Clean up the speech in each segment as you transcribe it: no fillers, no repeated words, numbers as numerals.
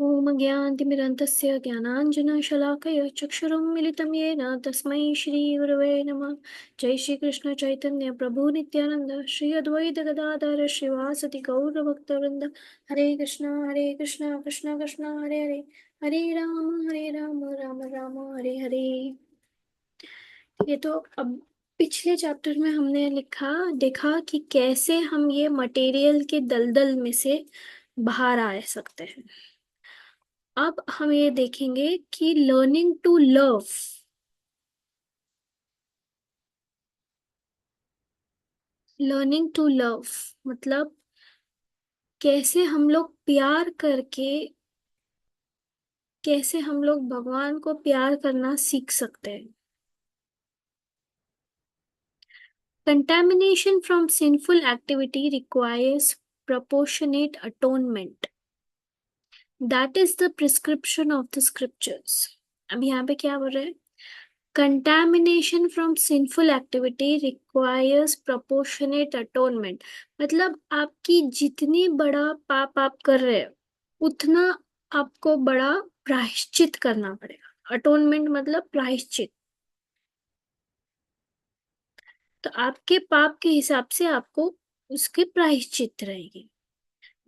ॐ ज्ञानतिमिरन्तस्य ज्ञानाञ्जनशलाकया चक्षुरुन्मिलितं येन तस्मै श्रीगुरवे नमः। जय श्रीकृष्ण चैतन्य प्रभु नित्यानंद श्री अद्वैत गदाधर श्रीवासदि गौरभक्तवृंद। हरे कृष्ण कृष्ण कृष्ण हरे हरे, हरे राम राम राम हरे हरे। ये तो अब पिछले चैप्टर में हमने लिखा देखा कि कैसे हम ये मटेरियल के दलदल में से बाहर आ सकते हैं। अब हम ये देखेंगे कि लर्निंग टू लव मतलब कैसे हम लोग प्यार करके, कैसे हम लोग भगवान को प्यार करना सीख सकते हैं। Contamination from sinful activity requires proportionate atonement. That is the prescription of the scriptures. अब यहाँ पे क्या बोल रहे हैं? Contamination from sinful activity requires proportionate atonement. मतलब आपकी जितनी बड़ा पाप आप कर रहे हो उतना आपको बड़ा प्रायश्चित करना पड़ेगा। अटोनमेंट मतलब प्रायश्चित। तो आपके पाप के हिसाब से आपको उसकी प्रायश्चित रहेगी।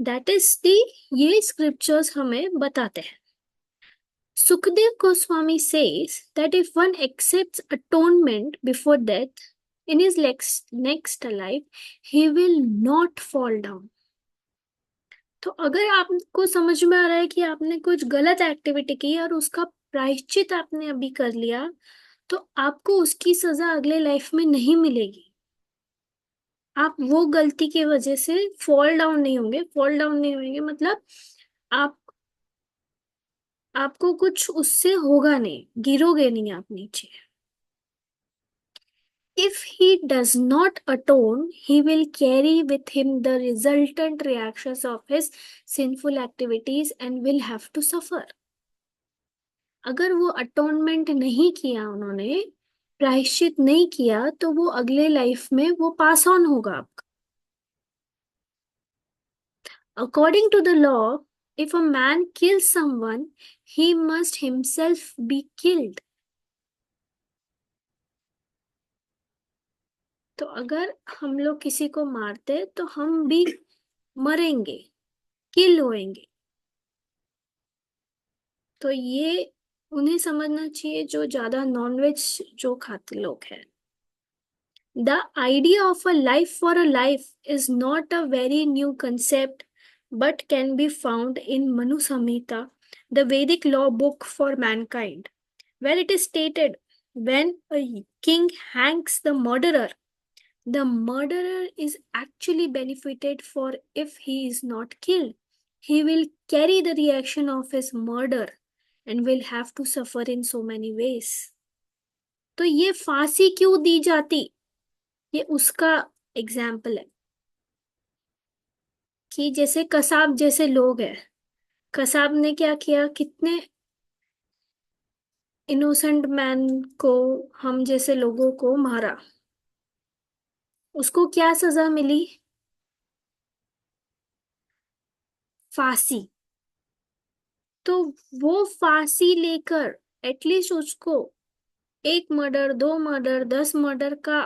दैट इज दी, ये स्क्रिप्चर्स हमें बताते हैं। Sukdev Goswami says that if one accepts atonement before death, in his next life, he will not fall down. तो अगर आपको समझ में आ रहा है कि आपने कुछ गलत एक्टिविटी की और उसका प्रायश्चित आपने अभी कर लिया, तो आपको उसकी सजा अगले लाइफ में नहीं मिलेगी। आप वो गलती की वजह से फॉल डाउन नहीं होंगे। फॉल डाउन नहीं होंगे मतलब आप आपको कुछ उससे होगा नहीं, गिरोगे नहीं आप नीचे। If he does not atone, he will carry with him the resultant reactions of his sinful activities and will have to suffer. अगर वो अटोनमेंट नहीं किया, उन्होंने प्रायश्चित नहीं किया, तो वो अगले लाइफ में वो पास ऑन होगा आपका। According to the law, if a man kills someone, he must himself be killed. तो अगर हम लोग किसी को मारते तो हम भी मरेंगे, किल होएंगे। तो ये उन्हें समझना चाहिए जो ज्यादा नॉनवेज जो खाते लोग हैं। The idea of a life for a life is not a very new concept but can be found in Manu Samhita, the Vedic law book for mankind, where it is stated, when a king hangs the murderer is actually benefited, for if he is not killed, he will carry the reaction of his murder and will have to suffer in so many ways. तो ये फांसी क्यों दी जाती, ये उसका example है कि जैसे कसाब जैसे लोग हैं, कसाब ने क्या किया, कितने इनोसेंट मैन को, हम जैसे लोगों को मारा, उसको क्या सजा मिली? फांसी। तो वो फांसी लेकर एटलीस्ट उसको एक मर्डर, दो मर्डर, 10 मर्डर का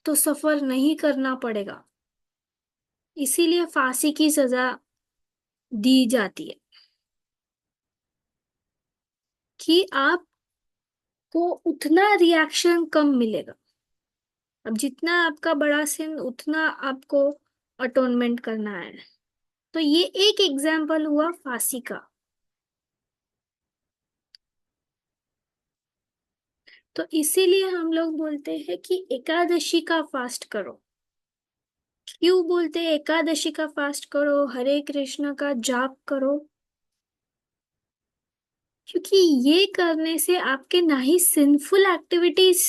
तो सफर नहीं करना पड़ेगा। इसीलिए फांसी की सजा दी जाती है कि आपको उतना रिएक्शन कम मिलेगा। अब जितना आपका बड़ा सिन उतना आपको अटोनमेंट करना है। तो ये एक एग्जाम्पल हुआ फांसी का। तो इसीलिए हम लोग बोलते हैं कि एकादशी का फास्ट करो। क्यों बोलते हैं एकादशी का फास्ट करो, हरे कृष्ण का जाप करो? क्योंकि ये करने से आपके ना ही सिंफुल एक्टिविटीज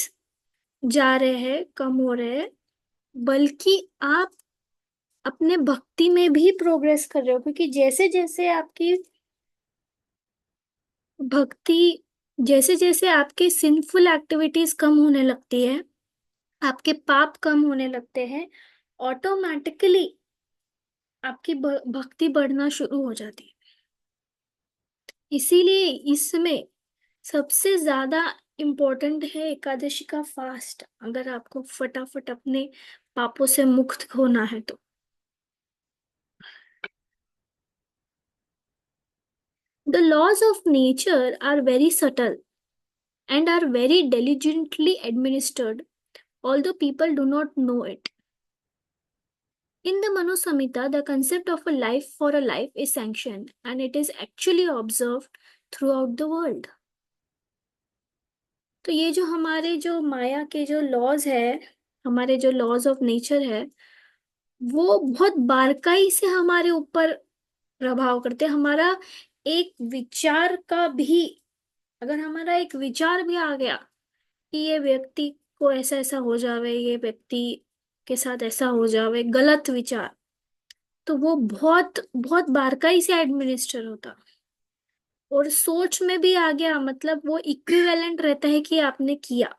जा रहे हैं, कम हो रहे हैं, बल्कि आप अपने भक्ति में भी प्रोग्रेस कर रहे हो। क्योंकि जैसे जैसे आपकी भक्ति, जैसे जैसे आपके सिंफुल एक्टिविटीज कम होने लगती है, आपके पाप कम होने लगते हैं, ऑटोमेटिकली आपकी भक्ति बढ़ना शुरू हो जाती है। इसीलिए इसमें सबसे ज्यादा इम्पोर्टेंट है एकादशी का फास्ट, अगर आपको फटाफट अपने पापों से मुक्त होना है तो। The laws of nature are very subtle and are very diligently administered, although people do not know it. In the Manu Samhita, the concept of a life for a life is sanctioned and it is actually observed throughout the world. तो ये जो हमारे जो माया के जो laws है, हमारे जो लॉज ऑफ नेचर है, वो बहुत बारकाई से हमारे ऊपर प्रभाव करते हैं। हमारा एक विचार का भी, अगर हमारा एक विचार भी आ गया कि ये व्यक्ति को ऐसा ऐसा हो जावे, ये व्यक्ति के साथ ऐसा हो जावे, गलत विचार, तो वो बहुत बहुत बारकाई से एडमिनिस्टर होता। और सोच में भी आ गया मतलब वो इक्विवेलेंट रहता है कि आपने किया,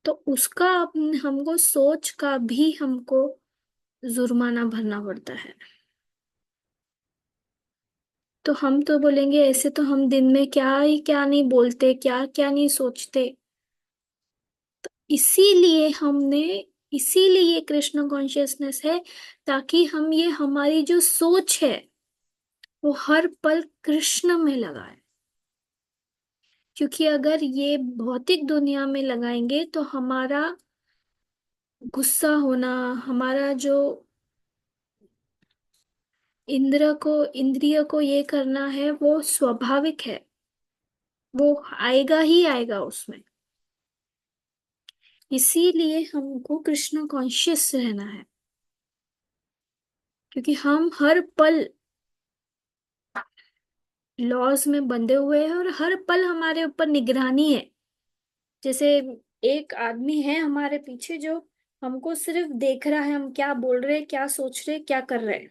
तो उसका हमको सोच का भी हमको जुर्माना भरना पड़ता है। तो हम तो बोलेंगे ऐसे तो हम दिन में क्या ही क्या नहीं बोलते, क्या क्या नहीं सोचते। इसीलिए हमने, इसीलिए ये कृष्ण कॉन्शियसनेस है, ताकि हम ये हमारी जो सोच है वो हर पल कृष्ण में लगाए। क्योंकि अगर ये भौतिक दुनिया में लगाएंगे तो हमारा गुस्सा होना, हमारा जो इंद्रिय को ये करना है वो स्वाभाविक है, वो आएगा ही आएगा उसमें। इसीलिए हमको कृष्ण कॉन्शियस रहना है, क्योंकि हम हर पल लॉज में बंधे हुए हैं और हर पल हमारे ऊपर निगरानी है। जैसे एक आदमी है हमारे पीछे जो हमको सिर्फ देख रहा है, हम क्या बोल रहे हैं, क्या सोच रहे हैं, क्या कर रहे हैं।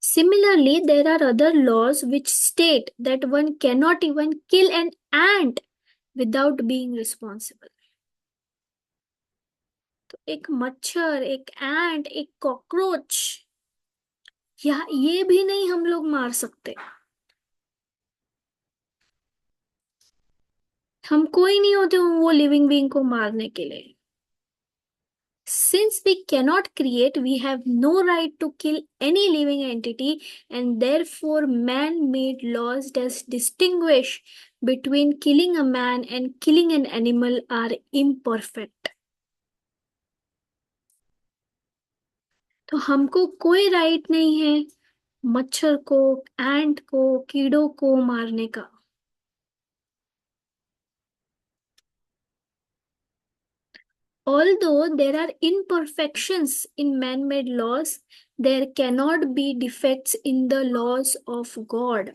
Similarly, there are other laws which state that one cannot even kill an ant without being responsible. तो एक मच्छर, एक एंट, एक कॉकरोच, या ये भी नहीं हम लोग मार सकते। हम कोई नहीं होते वो लिविंग बीइंग को मारने के लिए। Since we cannot create, we have no right to kill any living entity, and therefore man-made laws that distinguish between killing a man and killing an animal are imperfect. तो हमको कोई right नहीं है मच्छर को, एंट को, कीड़ों को मारने का। Although there are imperfections in man-made laws, there cannot be defects in the laws of God.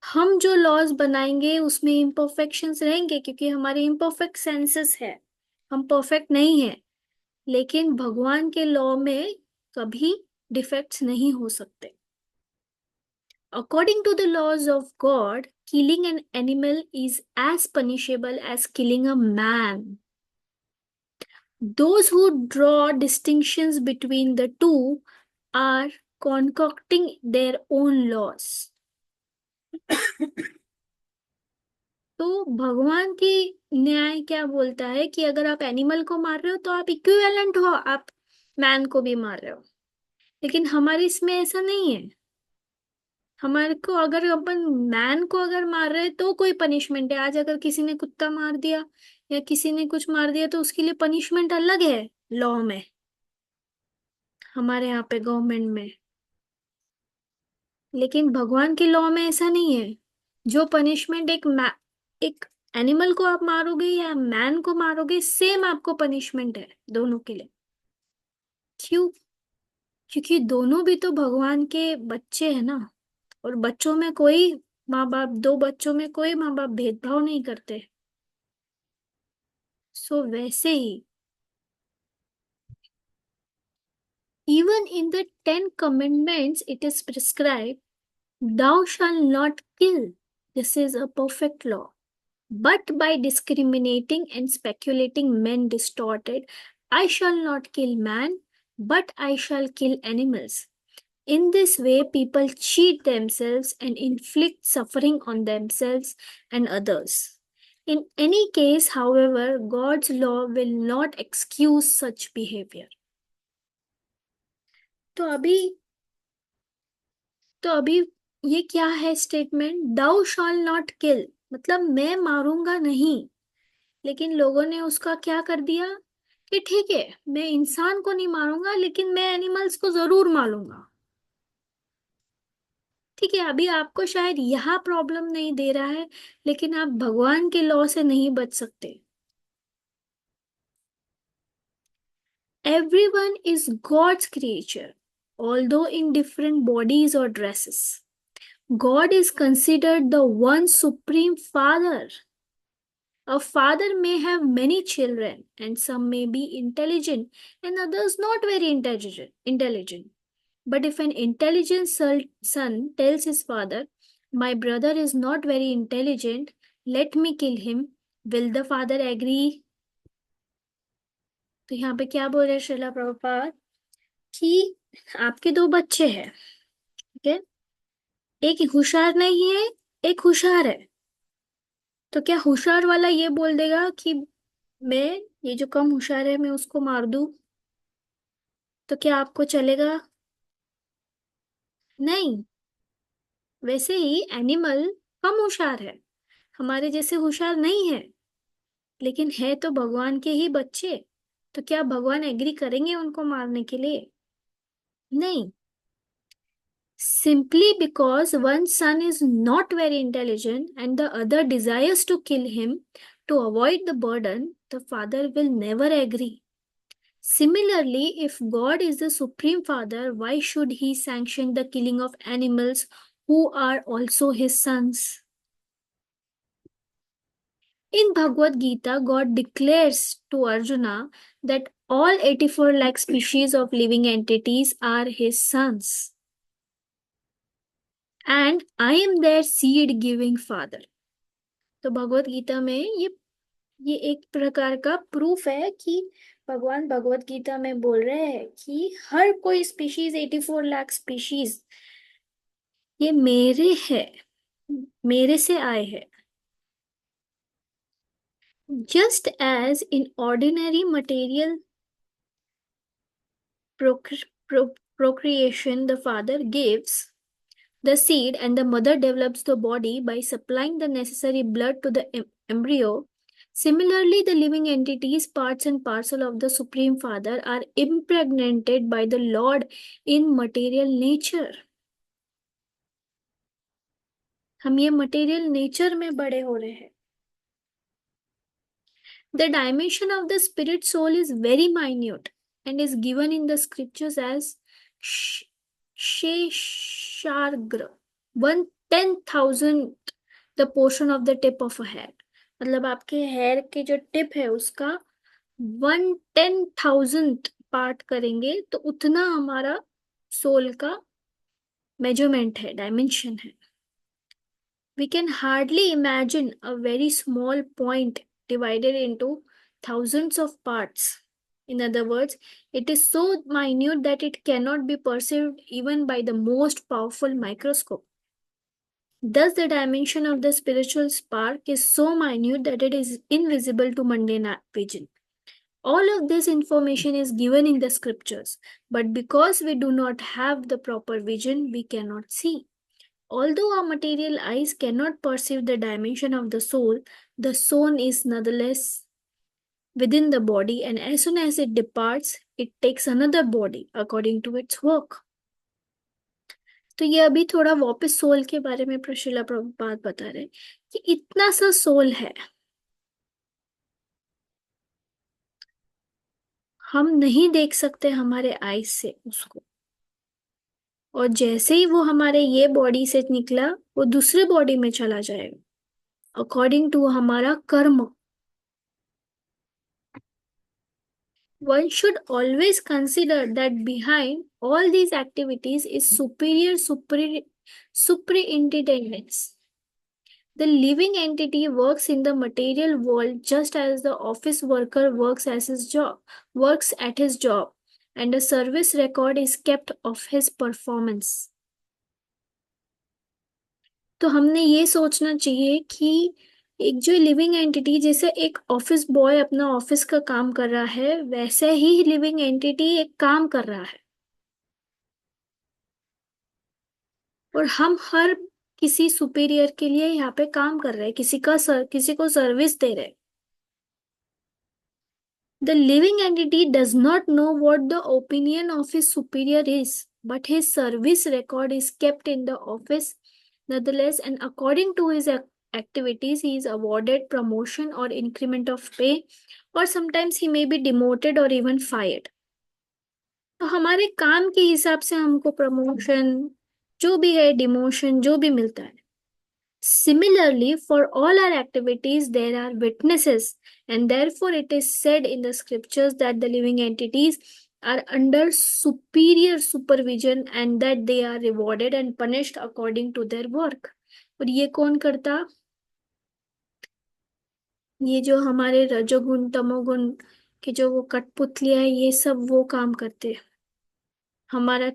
हम जो लॉज बनाएंगे उसमें इम्परफेक्शंस रहेंगे, क्योंकि हमारे इम्परफेक्ट सेंसेस है, हम परफेक्ट नहीं है। लेकिन भगवान के लॉ में कभी डिफेक्ट्स नहीं हो सकते। According to the laws of God, killing an animal is as punishable as killing a man. Those who draw distinctions between the two are concocting their own laws. तो भगवान की न्याय क्या बोलता है कि अगर आप एनिमल को मार रहे हो तो आप इक्विवेलेंट हो, आप मैन को भी मार रहे हो। लेकिन हमारे इसमें ऐसा नहीं है। हमारे को अगर अपन मैन को अगर मार रहे हैं तो कोई पनिशमेंट है। आज अगर किसी ने कुत्ता मार दिया या किसी ने कुछ मार दिया तो उसके लिए पनिशमेंट अलग है लॉ में, हमारे यहाँ पे गवर्नमेंट में। लेकिन भगवान के लॉ में ऐसा नहीं है। जो पनिशमेंट एक एनिमल को आप मारोगे या मैन को मारोगे, सेम आपको पनिशमेंट है दोनों के लिए। क्यों? क्योंकि दोनों भी तो भगवान के बच्चे हैं ना। और बच्चों में कोई माँ बाप, दो बच्चों में कोई माँ बाप भेदभाव नहीं करते। सो वैसे ही even in the 10 commandments it is prescribed, thou shalt not kill. This is a perfect law. But by discriminating and speculating, men distort it I shall not kill man, but I shall kill animals. In this way, people cheat themselves and inflict suffering on themselves and others. In any case, however, God's law will not excuse such behavior. तो अभी तो अभी ये क्या है statement? Thou shalt not kill, मतलब मैं मारूंगा नहीं। लेकिन लोगों ने उसका क्या कर दिया कि ठीक है, मैं इंसान को नहीं मारूंगा लेकिन मैं एनिमल्स को जरूर मारूंगा। ठीक है, अभी आपको शायद यहाँ प्रॉब्लम नहीं दे रहा है, लेकिन आप भगवान के लॉ से नहीं बच सकते। Everyone is God's creature, although in different bodies or dresses. God is considered the one supreme father. A father may have many children, and some may be intelligent, and others not very intelligent. But if an intelligent son tells his father, "My brother is not very intelligent, let me kill him," will the father agree? तो यहाँ पे क्या बोल रहे हैं श्रीला प्रभुपाद कि आपके दो बच्चे हैं, ठीक है, एक होशियार नहीं है, एक होशियार है। तो क्या होशियार वाला ये बोल देगा कि मैं, ये जो कम होशियार है, मैं उसको मार दूं? तो क्या आपको चलेगा? नहीं। वैसे ही एनिमल कम होशियार है, हमारे जैसे होशियार नहीं है, लेकिन है तो भगवान के ही बच्चे। तो क्या भगवान एग्री करेंगे उनको मारने के लिए? नहीं। Simply because one son is not very intelligent and the other desires to kill him to avoid the burden, the father will never agree. Similarly, if God is the Supreme Father, why should he sanction the killing of animals who are also his sons? In Bhagavad Gita, God declares to Arjuna that all 84 lakh species of living entities are his sons. And I am their seed giving father. तो भगवत गीता में ये एक प्रकार का proof है कि भगवान भगवत गीता में बोल रहे हैं कि हर कोई स्पीशीज, 84 लाख स्पीशीज, ये मेरे है, मेरे से आए हैं। Just as in ordinary material procreation, the father gives the seed and the mother develops the body by supplying the necessary blood to the embryo. Similarly, the living entities, parts and parcel of the Supreme Father, are impregnated by the Lord in material nature. हम ये material nature में बड़े हो रहे हैं। The dimension of the spirit soul is very minute and is given in the scriptures as Sheshargra, 1/10,000 the portion of the tip of a hair. मतलब आपके hair के जो टिप है उसका 1/10,000 पार्ट करेंगे तो उतना हमारा सोल का मेजरमेंट है, डायमेंशन है। We can hardly imagine a very small point divided into thousands of parts. In other words, it is so minute that it cannot be perceived even by the most powerful microscope. Thus, the dimension of the spiritual spark is so minute that it is invisible to mundane vision. All of this information is given in the scriptures, but because we do not have the proper vision, we cannot see. Although our material eyes cannot perceive the dimension of the soul is nonetheless within the body, and as soon as it departs, it takes another body according to its work. तो ये अभी थोड़ा वापस soul के बारे में प्रशिला प्रभुपाद बता रहे कि इतना सा सोल है, हम नहीं देख सकते हमारे आईज से उसको, और जैसे ही वो हमारे ये बॉडी से निकला वो दूसरे बॉडी में चला जाएगा अकॉर्डिंग टू हमारा कर्म। One should always consider that behind all these activities is superior superintendence. The living entity works in the material world just as the office worker works at his job, and a service record is kept of his performance. तो हमने ये सोचना चाहिए कि एक जो living entity, जैसे एक ऑफिस बॉय अपना ऑफिस का काम कर रहा है, वैसे ही लिविंग एंटिटी एक काम कर रहा है, और हम हर किसी सुपीरियर के लिए यहाँ पे काम कर रहे हैं, किसी को सर्विस दे रहे हैं. The living entity does not know what the opinion of his superior is, but his service record is kept in the office nonetheless, and according to his activities, he is awarded promotion or increment of pay, or sometimes he may be demoted or even fired. तो हमारे काम के हिसाब से हमको promotion जो भी है, डिमोशन जो भी मिलता है. Similarly, for all our activities, there are witnesses, and therefore it is said in the scriptures that the living entities are under superior supervision and that they are rewarded and punished according to their work. और ये कौन करता? ये जो हमारे रजोगुण तमोगुण के जो वो कठपुतलियां है, ये सब वो काम करते हैं. हमारा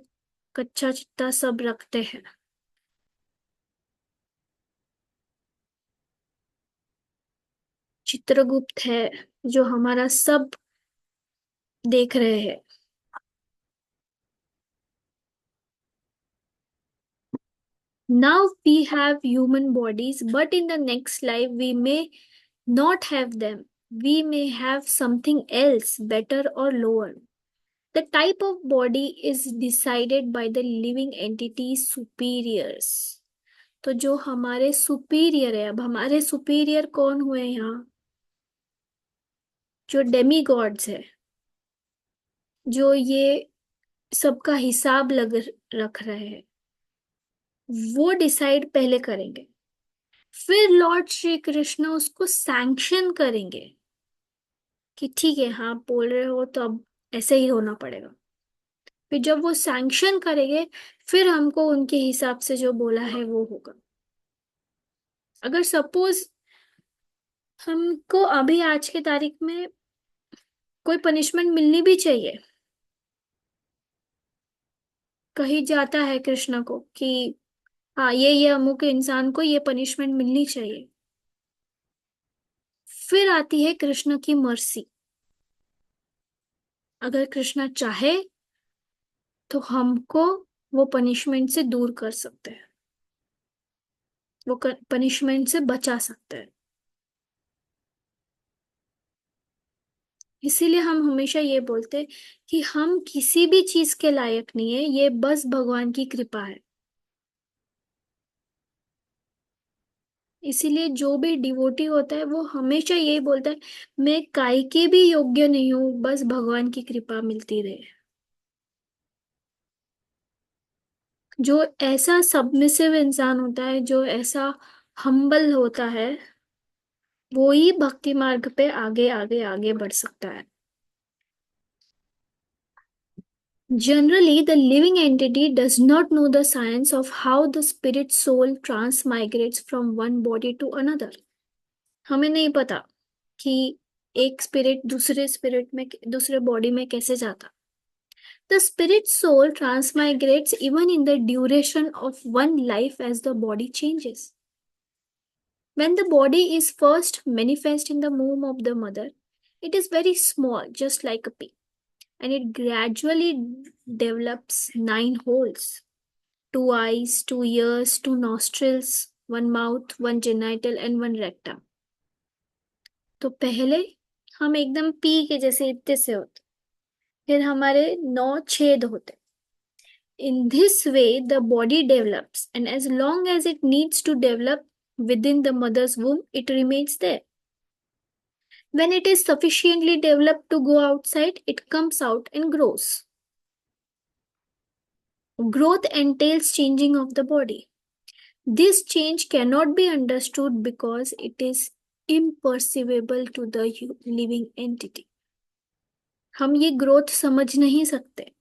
कच्चा चित्ता सब रखते हैं. चित्रगुप्त है जो हमारा सब देख रहे हैं. Now we have human bodies, but in the next life we may not have them. We may have something else, better or lower. The type of body is decided by the living entity's superiors. तो जो हमारे superior है, अब हमारे superior कौन हुए यहाँ? जो डेमी गॉड्स है, जो ये सबका हिसाब रख रहे हैं, वो डिसाइड पहले करेंगे. फिर लॉर्ड श्री कृष्ण उसको सैंक्शन करेंगे कि ठीक है, हाँ बोल रहे हो तो अब ऐसे ही होना पड़ेगा. फिर जब वो सैंक्शन करेंगे, फिर हमको उनके हिसाब से जो बोला है वो होगा. अगर सपोज हमको अभी आज की तारीख में कोई पनिशमेंट मिलनी भी चाहिए, कही जाता है कृष्ण को कि हाँ ये अमुक इंसान को ये पनिशमेंट मिलनी चाहिए, फिर आती है कृष्ण की मर्सी. अगर कृष्ण चाहे तो हमको वो पनिशमेंट से दूर कर सकते हैं, वो पनिशमेंट से बचा सकते हैं. इसीलिए हम हमेशा ये बोलते हैं कि हम किसी भी चीज के लायक नहीं है, ये बस भगवान की कृपा है. इसीलिए जो भी डिवोटी होता है वो हमेशा यही बोलता है, मैं काय के भी योग्य नहीं हूं, बस भगवान की कृपा मिलती रहे. जो ऐसा सबमिसिव इंसान होता है, जो ऐसा हम्बल होता है, वो ही भक्ति मार्ग पे आगे आगे आगे बढ़ सकता है. Generally, the living entity does not know the science of how the spirit soul transmigrates from one body to another. हमें नहीं पता कि एक स्पिरिट दूसरे स्पिरिट में, दूसरे बॉडी में कैसे जाता. The spirit soul transmigrates even in the duration of one life as the body changes. When the body is first manifest in the womb of the mother, it is very small, just like a pea, and it gradually develops 9 holes: 2 eyes, 2 ears, 2 nostrils, one mouth, one genital, and one rectum. तो पहले हम एकदम P के जैसे इतने से होते, फिर हमारे 9 छेद होते. In this way, the body develops, and as long as it needs to develop within the mother's womb, it remains there. When it is sufficiently developed to go outside, it comes out and grows. Growth entails changing of the body. This change cannot be understood because it is imperceivable to the living entity. हम ये growth समझ नहीं सकते.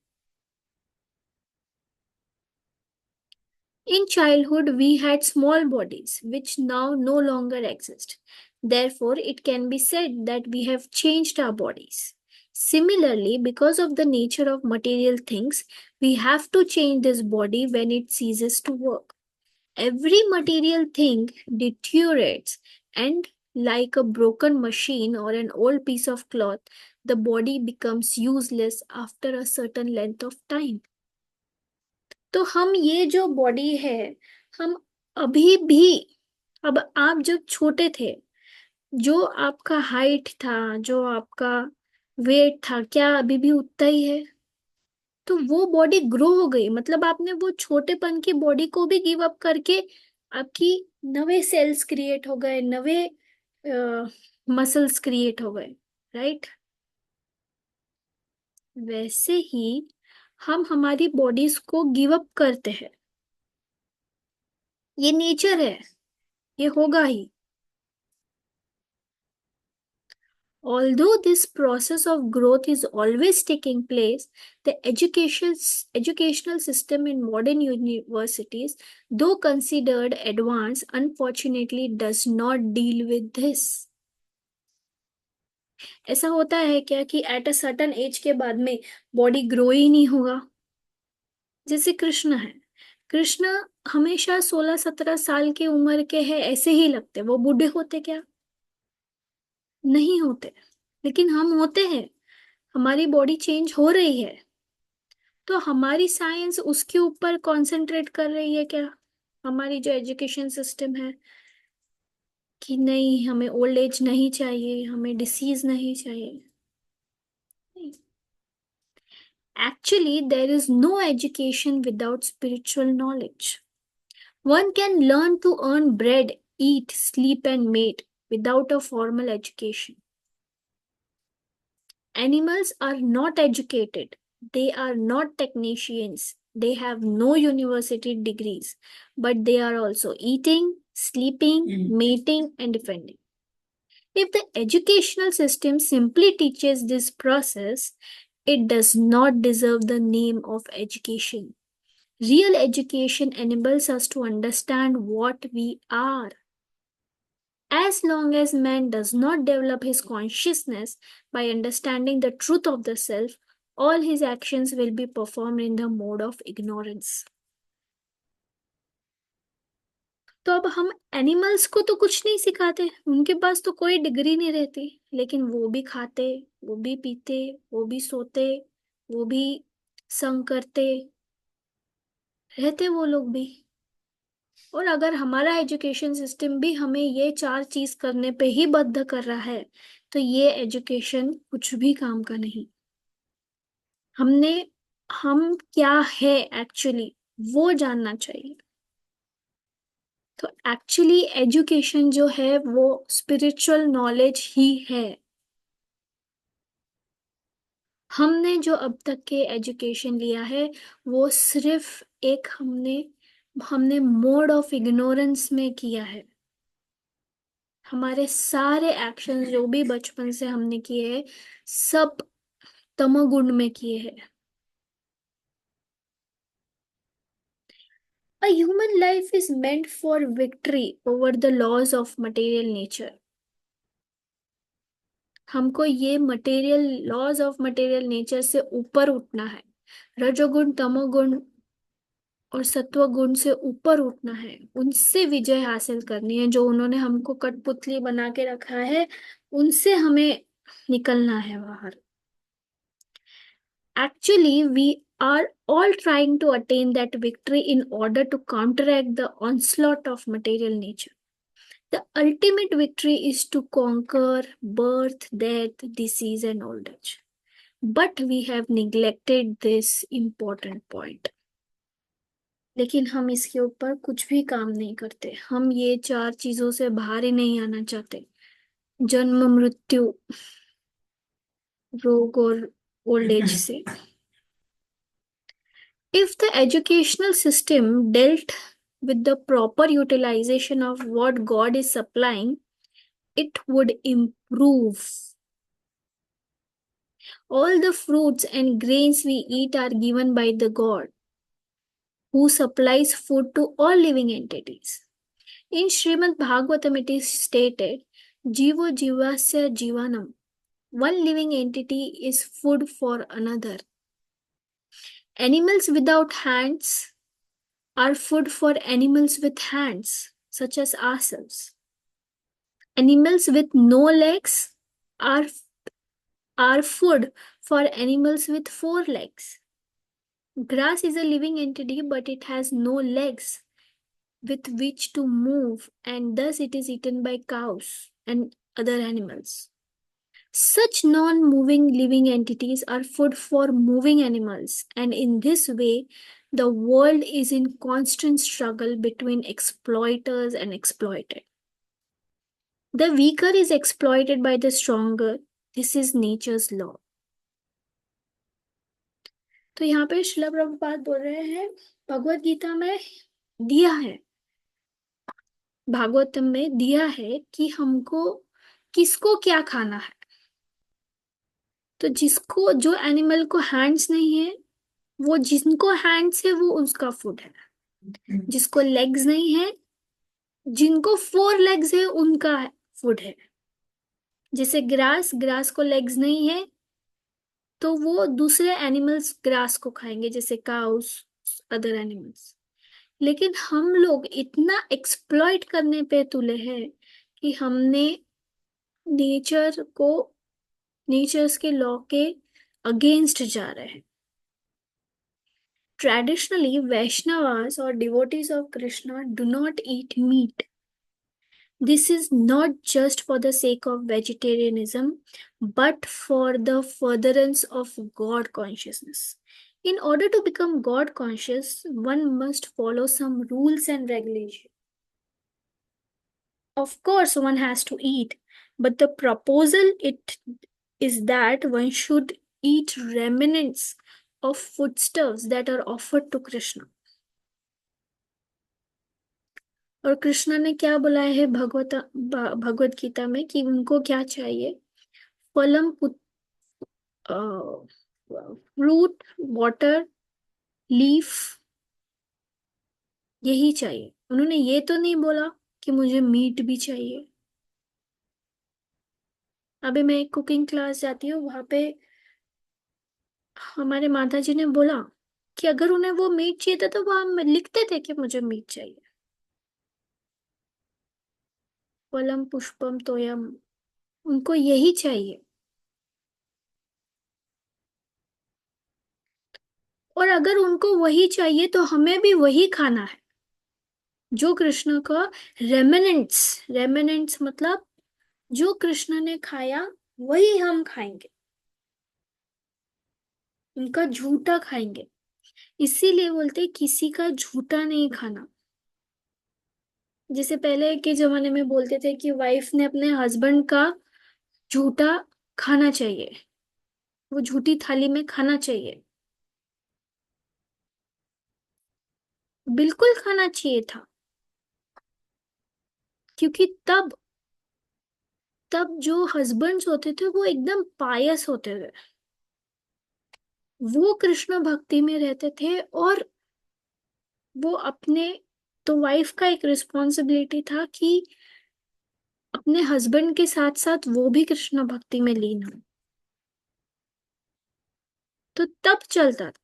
In childhood, we had small bodies, which now no longer exist. Therefore, it can be said that we have changed our bodies. Similarly, because of the nature of material things, we have to change this body when it ceases to work. Every material thing deteriorates, and like a broken machine or an old piece of cloth, the body becomes useless after a certain length of time. तो हम ये जो body है, हम अभी भी, अब आप जब छोटे थे, जो आपका हाइट था, जो आपका वेट था, क्या अभी भी उतना ही है? तो वो बॉडी ग्रो हो गई, मतलब आपने वो छोटेपन की बॉडी को भी गिव अप करके आपकी नवे सेल्स क्रिएट हो गए, नवे मसल्स क्रिएट हो गए, राइट? वैसे ही हम हमारी बॉडीज को गिव अप करते हैं, ये नेचर है, ये होगा ही. Although this process of growth is always taking place, the educational system in modern universities, though considered advanced, unfortunately does not deal with this. ऐसा होता है क्या कि एट अ सर्टन एज के बाद में बॉडी ग्रो ही नहीं होगा? जैसे कृष्ण है, कृष्ण हमेशा 16-17 साल की उम्र के हैं ऐसे ही लगते, वो बूढ़े होते क्या? नहीं होते. लेकिन हम होते हैं, हमारी बॉडी चेंज हो रही है. तो हमारी साइंस उसके ऊपर कंसंट्रेट कर रही है क्या? हमारी जो एजुकेशन सिस्टम है कि नहीं, हमें ओल्ड एज नहीं चाहिए, हमें डिसीज नहीं चाहिए. Actually there is no education without spiritual knowledge. One can learn to earn bread, eat, sleep and mate without a formal education. Animals are not educated. They are not technicians. They have no university degrees, but they are also eating, sleeping, mating, and defending. If the educational system simply teaches this process, it does not deserve the name of education. Real education enables us to understand what we are. As long as man does not develop his consciousness by understanding the truth of the self, all his actions will be performed in the mode of ignorance. तो अब हम animals को तो कुछ नहीं सिखाते, उनके पास तो कोई डिग्री नहीं रहती, लेकिन वो भी खाते, वो भी पीते, वो भी सोते, वो भी संग करते रहते, वो लोग भी. और अगर हमारा एजुकेशन सिस्टम भी हमें ये 4 चीज करने पे ही बद्ध कर रहा है, तो ये एजुकेशन कुछ भी काम का नहीं. हमने, हम क्या है एक्चुअली, वो जानना चाहिए. तो एक्चुअली एजुकेशन जो है वो स्पिरिचुअल नॉलेज ही है. हमने जो अब तक के एजुकेशन लिया है वो सिर्फ एक हमने हमने मोड ऑफ इग्नोरेंस में किया है. हमारे सारे एक्शंस जो भी बचपन से हमने किए हैं, सब तमोगुण में किए हैं. A human life is meant for victory over the laws of material nature. हमको ये material laws of material nature से ऊपर उठना है. रजोगुण, तमोगुण और सत्व गुण से ऊपर उठना है, उनसे विजय हासिल करनी है. जो उन्होंने हमको कठपुतली बना के रखा है, उनसे हमें निकलना है बाहर. Actually, we are all trying to attain that victory in order to counteract the onslaught of material nature. The ultimate victory is to conquer birth, death, disease, and old age. But we have neglected this important point. लेकिन हम इसके ऊपर कुछ भी काम नहीं करते. हम ये 4 चीजों से बाहर ही नहीं आना चाहते. जन्म, मृत्यु, रोग और ओल्ड एज से. If the educational system dealt with the proper utilization of what God is supplying, it would improve. All the fruits and grains we eat are given by the God. who supplies food to all living entities. In Srimad Bhagavatam, it is stated, Jivo Jivasya Jivanam. One living entity is food for another. Animals without hands are food for animals with hands, such as ourselves. Animals with no legs are, are food for animals with 4 legs. Grass is a living entity, but it has no legs with which to move, and thus it is eaten by cows and other animals. Such non moving living entities are food for moving animals, and in this way, the world is in constant struggle between exploiters and exploited. The weaker is exploited by the stronger. This is nature's law. तो यहाँ पे श्रील प्रभुपाद बोल रहे हैं भगवत गीता में दिया है, भागवतम में दिया है कि हमको किसको क्या खाना है। तो जिसको, जो एनिमल को हैंड्स नहीं है, वो जिनको हैंड्स है वो उसका फूड है। जिसको लेग्स नहीं है, जिनको 4 लेग्स है उनका फूड है। जैसे ग्रास, ग्रास को लेग्स नहीं है तो वो दूसरे एनिमल्स ग्रास को खाएंगे, जैसे काउस, अदर एनिमल्स। लेकिन हम लोग इतना एक्सप्लॉइट करने पे तुले हैं कि हमने नेचर को, नेचर्स के लॉ के अगेंस्ट जा रहे हैं। Traditionally, Vaishnavas or devotees of Krishna do not eat meat. This is not just for the sake of vegetarianism, but for the furtherance of God consciousness. In order to become God conscious, one must follow some rules and regulations. Of course, one has to eat, but the proposal is that one should eat remnants of foodstuffs that are offered to Krishna. और कृष्ण ने क्या बोला है भगवत गीता में कि उनको क्या चाहिए? फलम, फ्रूट, वाटर, लीफ, यही चाहिए। उन्होंने ये तो नहीं बोला कि मुझे मीट भी चाहिए। अभी मैं एक कुकिंग क्लास जाती हूँ, वहां पे हमारे माता जी ने बोला कि अगर उन्हें वो मीट चाहिए था तो वहां लिखते थे कि मुझे मीट चाहिए। फलम पुष्पम तोयम, उनको यही चाहिए। और अगर उनको वही चाहिए तो हमें भी वही खाना है, जो कृष्ण का रेमिनेंट्स, रेमिनेंट्स मतलब जो कृष्ण ने खाया वही हम खाएंगे, उनका झूठा खाएंगे। इसीलिए बोलते किसी का झूठा नहीं खाना। जैसे पहले के जमाने में बोलते थे कि वाइफ ने अपने हस्बैंड का झूठा खाना चाहिए, वो झूठी थाली में खाना चाहिए। बिल्कुल खाना चाहिए था, क्योंकि तब तब जो हस्बैंड्स होते थे वो एकदम पायस होते थे, वो कृष्ण भक्ति में रहते थे। और वो अपने, तो वाइफ का एक रिस्पॉन्सिबिलिटी था कि अपने हस्बैंड के साथ साथ वो भी कृष्ण भक्ति में लीन हो, तो तब चलता था।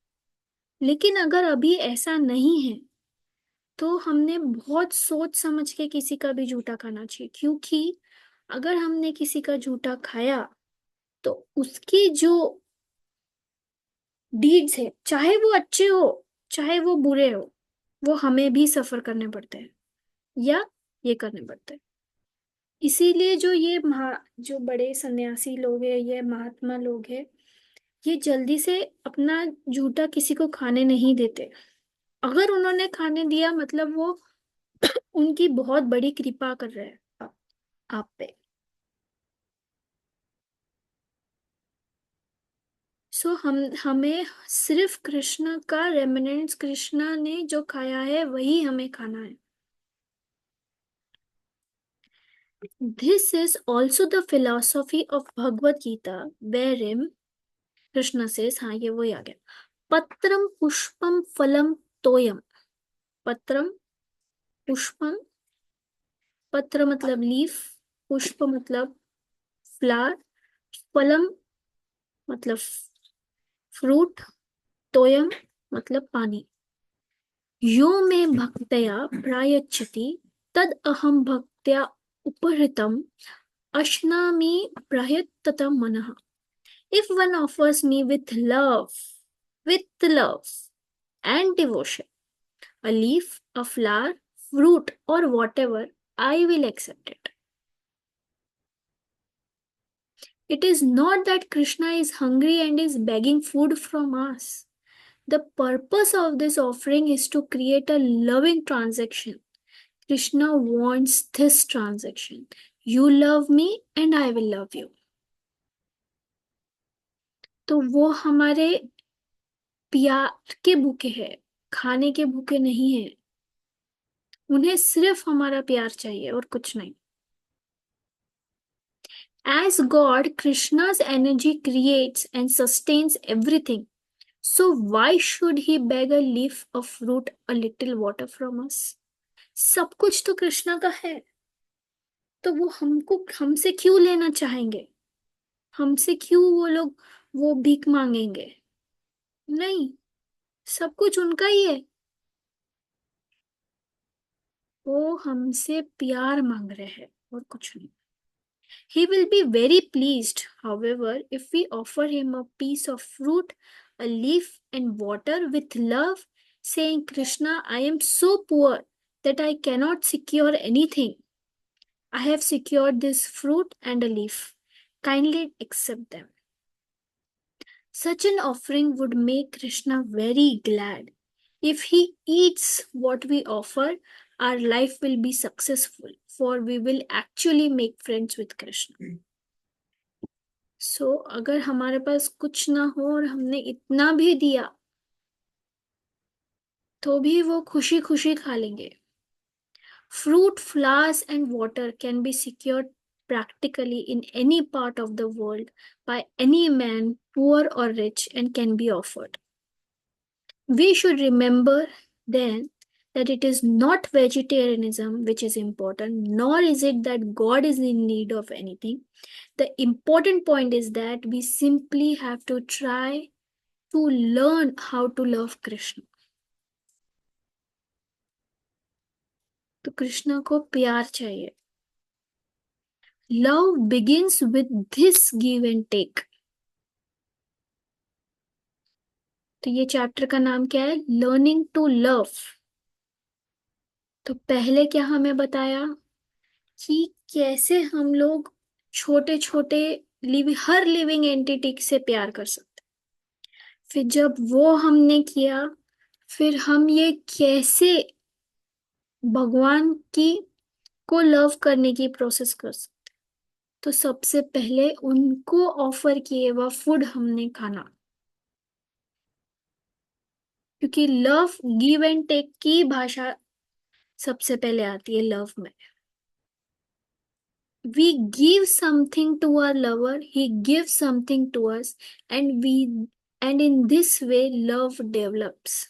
लेकिन अगर अभी ऐसा नहीं है तो हमने बहुत सोच समझ के किसी का भी झूठा खाना चाहिए, क्योंकि अगर हमने किसी का झूठा खाया तो उसकी जो डीड्स है, चाहे वो अच्छे हो चाहे वो बुरे हो, वो हमें भी सफर करने पड़ते हैं या ये करने पड़ते हैं। इसीलिए जो बड़े सन्यासी लोग हैं, ये महात्मा लोग हैं, ये जल्दी से अपना जूता किसी को खाने नहीं देते। अगर उन्होंने खाने दिया मतलब वो उनकी बहुत बड़ी कृपा कर रहे हैं आप पे। सो हमें सिर्फ कृष्ण का रेमिनेंट्स, कृष्ण ने जो खाया है वही हमें खाना है। This is also the philosophy of Bhagavad Gita, wherein Krishna says, हाँ ये वही आ गया, पत्रम पुष्पम फलम तोयम। पत्रम, पुष्पम, पत्र मतलब लीफ, पुष्प मतलब फ्लावर, फलम मतलब फ्रूट, तोयम मतलब पानी। यो मे भक्तया प्रायच्छति तद अहम भक्त्या उपहृतम अश्नामि प्रयत्ततम मनः। If one offers me with love and devotion, a leaf, a flower, fruit, or whatever, I will accept it. It is not that Krishna is hungry and is begging food from us. The purpose of this offering is to create a loving transaction. Krishna wants this transaction. You love me and I will love you. तो वो हमारे प्यार के भूखे हैं, खाने के भूखे नहीं है। उन्हें सिर्फ हमारा प्यार चाहिए और कुछ नहीं। As God, Krishna's energy creates and sustains everything. So why should he beg a leaf, a fruit, a little water from us? सब कुछ तो कृष्णा का है, तो वो हमको हमसे क्यों लेना चाहेंगे? हमसे क्यों वो लोग वो भीख मांगेंगे? नहीं, सब कुछ उनका ही है। वो हमसे प्यार मांग रहे हैं और कुछ नहीं। He will be very pleased, however, if we offer him a piece of fruit, a leaf, and water with love, saying, Krishna, I am so poor that I cannot secure anything. I have secured this fruit and a leaf. Kindly accept them. Such an offering would make Krishna very glad. If he eats what we offer, our life will be successful, for we will actually make friends with Krishna. अगर हमारे पास कुछ ना हो और हमने इतना भी दिया तो भी वो खुशी खुशी खा लेंगे। Fruit, flowers, and water can be secured practically in any part of the world by any man, poor or rich, and can be offered. We should remember then that it is not vegetarianism which is important, nor is it that God is in need of anything. The important point is that we simply have to try to learn how to love Krishna. तो कृष्णा को प्यार चाहिए। Love begins with this give and take. तो ये chapter का नाम क्या है? Learning to love. तो पहले क्या हमें बताया कि कैसे हम लोग छोटे छोटे हर लिविंग एंटिटी से प्यार कर सकते। फिर जब वो हमने किया, फिर हम ये कैसे भगवान की को लव करने की प्रोसेस कर सकते। तो सबसे पहले उनको ऑफर किए हुआ फूड हमने खाना, क्योंकि लव गिव एंड टेक की भाषा सबसे पहले आती है लव में। We give something to our lover, he gives something to us, and in this way love develops.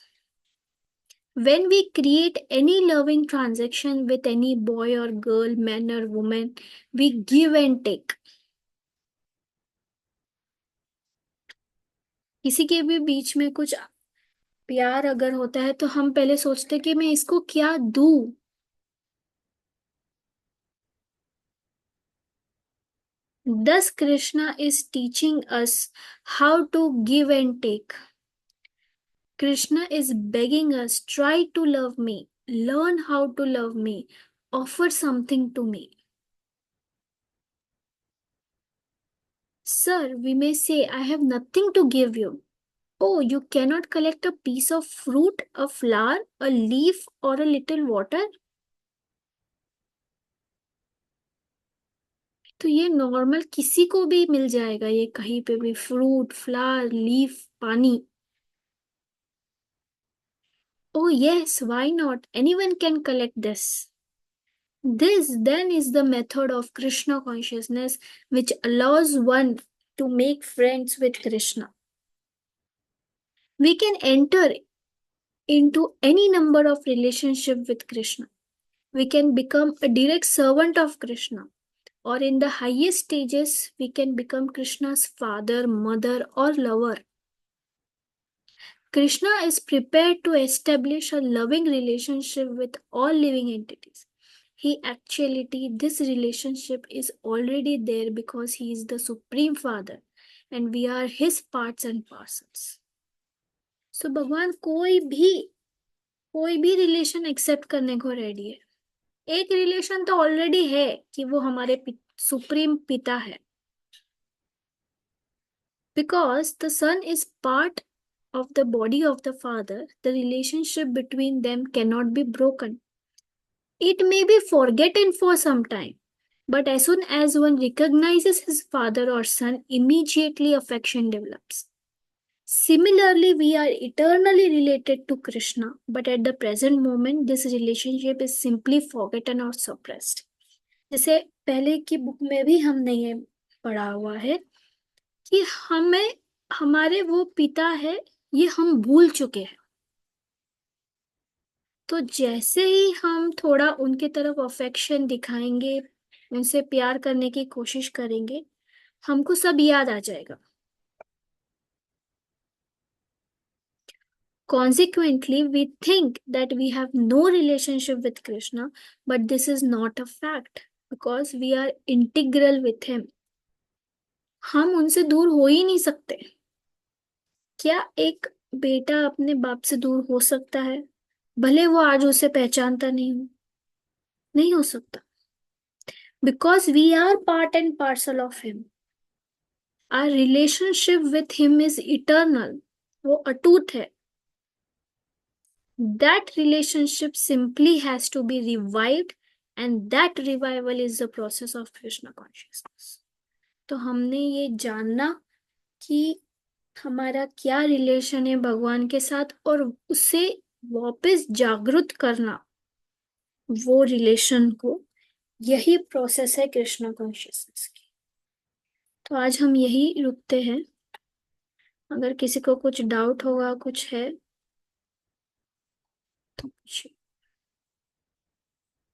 When we create any loving transaction with any boy or girl, man or woman, we give and take. किसी के भी बीच में कुछ प्यार अगर होता है तो हम पहले सोचते कि मैं इसको क्या दूं। Thus Krishna is teaching us how to give and take. Krishna is begging us, try to love me, learn how to love me, offer something to me. Sir, we may say, I have nothing to give you. Oh, you cannot collect a piece of fruit, a flower, a leaf, or a little water? तो ये normal किसी को भी मिल जाएगा, ये कहीं पे भी फ्रूट, फ्लावर, लीफ, पानी। Oh, yes, why not? Anyone can collect this. This then is the method of Krishna consciousness which allows one to make friends with Krishna. We can enter into any number of relationship with Krishna. We can become a direct servant of Krishna, or in the highest stages, we can become Krishna's father, mother, or lover. Krishna is prepared to establish a loving relationship with all living entities. He actually, this relationship is already there because he is the Supreme Father and we are his parts and parcels. So भगवान कोई भी relation accept करने को ready है. एक relation तो already है कि वो हमारे सुप्रीम पिता है. Because the son is part of the body of the father, the relationship between them cannot be broken. It may be forgotten for some time, but as soon as one recognizes his father or son, immediately affection develops. Similarly, we are eternally related to Krishna, but at the present moment, this relationship is simply forgotten or suppressed. जैसे पहले की book में भी हमने ये पढ़ा हुआ है कि हमें हमारे वो पिता है ये हम भूल चुके हैं. तो जैसे ही हम थोड़ा उनके तरफ अफेक्शन दिखाएंगे, उनसे प्यार करने की कोशिश करेंगे, हमको सब याद आ जाएगा. Consequently, we think that we have no relationship with Krishna, but this is not a fact because we are integral with him. हम उनसे दूर हो ही नहीं सकते. क्या एक बेटा अपने बाप से दूर हो सकता है भले वो आज उसे पहचानता नहीं हो सकता. Because we are part and parcel of him. Our relationship with him is eternal. वो अटूट है. That relationship simply has to be revived, and that revival is the process of Krishna consciousness. तो हमने ये जानना कि हमारा क्या रिलेशन है भगवान के साथ और उसे वापस जागृत करना वो रिलेशन को, यही प्रोसेस है कृष्णा कॉन्शियसनेस की. तो आज हम यही रुकते हैं. अगर किसी को कुछ डाउट होगा कुछ है तो पूछिए.